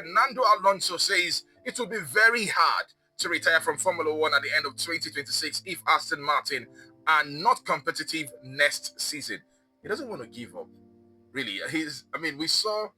Fernando Alonso says it will be very hard to retire from Formula One at the end of 2026 if Aston Martin are not competitive next season. He doesn't want to give up. Really, we saw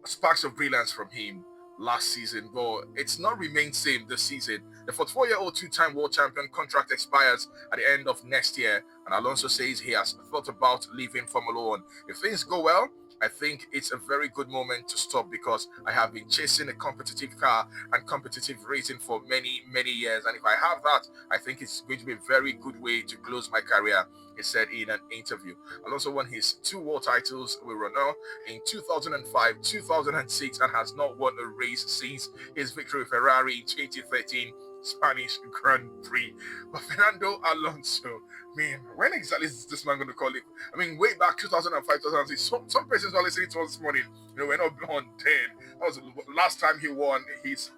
sparks of brilliance from him last season, but it's not remained same this season. The 44-year-old two-time world champion contract expires at the end of next year, and Alonso says he has thought about leaving Formula One. If things go well, I think it's a very good moment to stop because I have been chasing a competitive car and competitive racing for many, many years. And if I have that, I think it's going to be a very good way to close my career, he said in an interview. Alonso won his two world titles with Renault in 2005, 2006, and has not won a race since his victory with Ferrari in 2013 Spanish Grand Prix. But Fernando Alonso, man, when exactly is this man going to call it? Way back 2005, 2006, some persons were listening to us this morning, we're not born then. That was the last time he won his,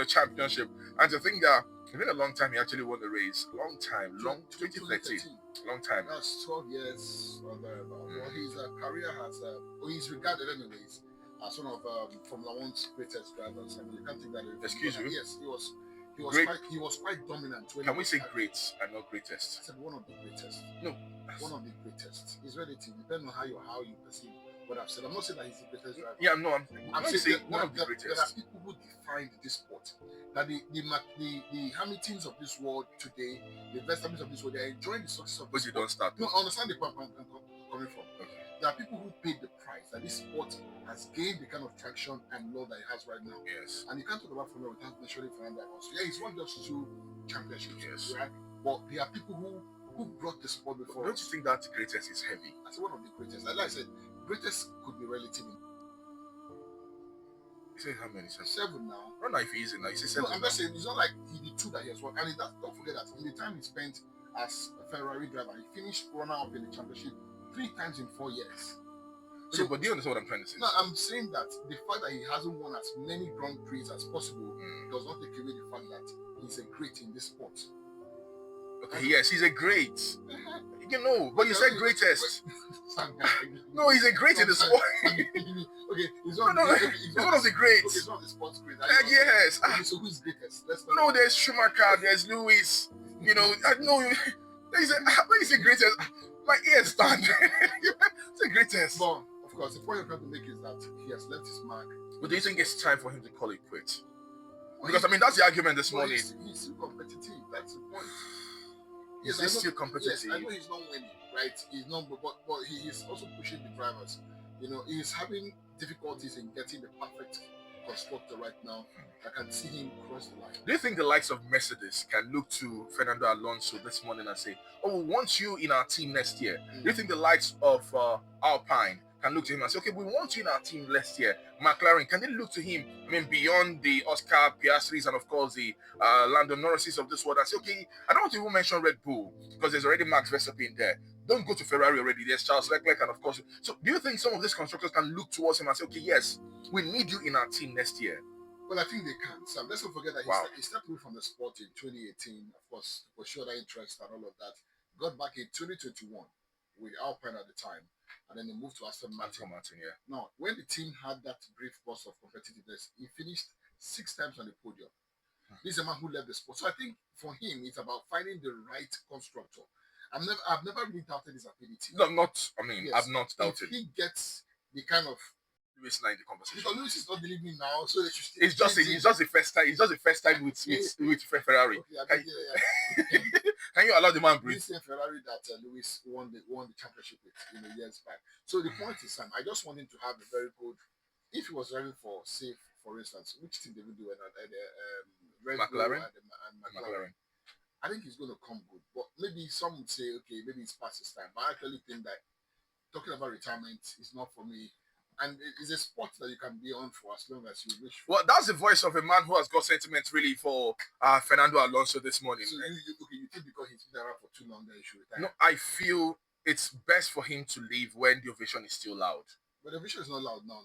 championship. And to think that it's been a long time he actually won the race. Long time, 2013. Long time. That's 12 years or thereabout. Well, his career has, he's regarded anyways as one of Formula One's greatest drivers. I mean, you can't think that. Excuse me? Yes, he was quite dominant. Can we say great and not greatest? I said one of the greatest. No. One of the greatest. It's relative, depending on how you perceive what I've said. I'm not saying that he's the greatest driver. Yeah, no, I'm saying one of the greatest. There are people who defined this sport. That the Hamiltons of this world today, the Verstappens of this world, they are enjoying the success of this sport. But you don't start. No, I understand the point I'm coming from. Okay. There are people who paid the price that this sport has gained the kind of traction and love that it has right now. Yes. And you can't talk about Formula without mentioning Fernando Alonso. Yeah, he's won just 2 championships. Yes. Right? But there are people who brought the sport before. Don't you think that greatest is heavy? That's one of the greatest. Like I said, greatest could be relative. You say how many? 7 now. No, if he isn't now. You say 7. No, I'm just saying it's not like he did 2 that he has won. And don't forget that in the time he spent as a Ferrari driver, he finished runner-up in the championship 3 times in 4 years. So, but do you understand what I'm trying to say? No, I'm saying that the fact that he hasn't won as many Grand Prix as possible does not take away the fact that he's a great in this sport. Okay, yes, he's a great. But you said greatest. No, he's a great in the sport. Okay, he's one of the greats. Okay, he's not the sports great. Yes. Okay, so who's greatest? No, there's Schumacher, there's Lewis. I know. When you say greatest, my ears stand. It's the greatest. Well, of course, the point I'm trying to make is that he has left his mark. But do you think it's time for him to call it quits? Because that's the argument this morning. He's still competitive. That's the point. Is he still competitive? Yes, I know he's not winning, right? He's not, but he is also pushing the drivers. He's having difficulties in getting the perfect constructor right now. I can see him cross the line. Do you think the likes of Mercedes can look to Fernando Alonso this morning and say, "Oh, we want you in our team next year"? Do you think the likes of Alpine can look to him and say, "Okay, we want you in our team next year"? McLaren, can they look to him? Beyond the Oscar Piastris and of course the Lando Norrises of this world and say, "Okay, I don't want to even mention Red Bull because there's already Max Verstappen there. Don't go to Ferrari already. There's Charles Leclerc and of course." So, do you think some of these constructors can look towards him and say, "Okay, yes, we need you in our team next year"? Well, I think they can. Sam, let's not forget that he stepped away from the sport in 2018, of course, for sure that interest and all of that. Got back in 2021 with Alpine at the time, and then he moved to Aston Martin. Yeah. Now, when the team had that brief burst of competitiveness, he finished 6 times on the podium. This is a man who left the sport. So I think for him, it's about finding the right constructor. I've never really doubted his ability. No, yes, I've not doubted. If he gets the kind of Lewis now in the conversation. Because Lewis is not delivering now, so it's just the first time. It's just the first time with Ferrari. Okay, Can you allow the man breathe? This same Ferrari that Lewis won the championship with years back. So the point is, Sam, I just want him to have a very good. If he was driving for, say, for instance, which team they will do Red McLaren and McLaren. I think he's going to come good, but maybe some would say, okay, maybe it's past his time. But I actually think that talking about retirement is not for me. And it's a sport that you can be on for as long as you wish for. Well, that's the voice of a man who has got sentiment really for Fernando Alonso this morning. So you think because he's been around for too long that he should retire? No, I feel it's best for him to leave when the ovation is still loud. But the ovation is not loud now.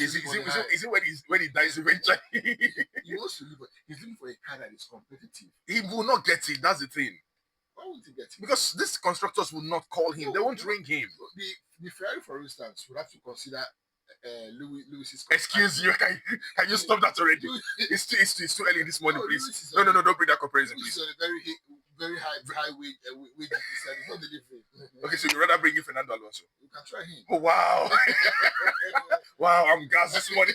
Is it when he dies eventually? He wants to leave, but he's looking for a car that is competitive. He will not get it. That's the thing. Why would he get it? Because these constructors will not call him. They won't ring him. The Ferrari, for instance, would have to consider Lewis is. Excuse you, can you stop that already? It's too early this morning, please. No, don't bring that comparison, Lewis please. is on a very high wage. It's not delivering. Okay, so you rather bring in Fernando Alonso? You can try him. Oh wow, wow, I'm gassed this morning.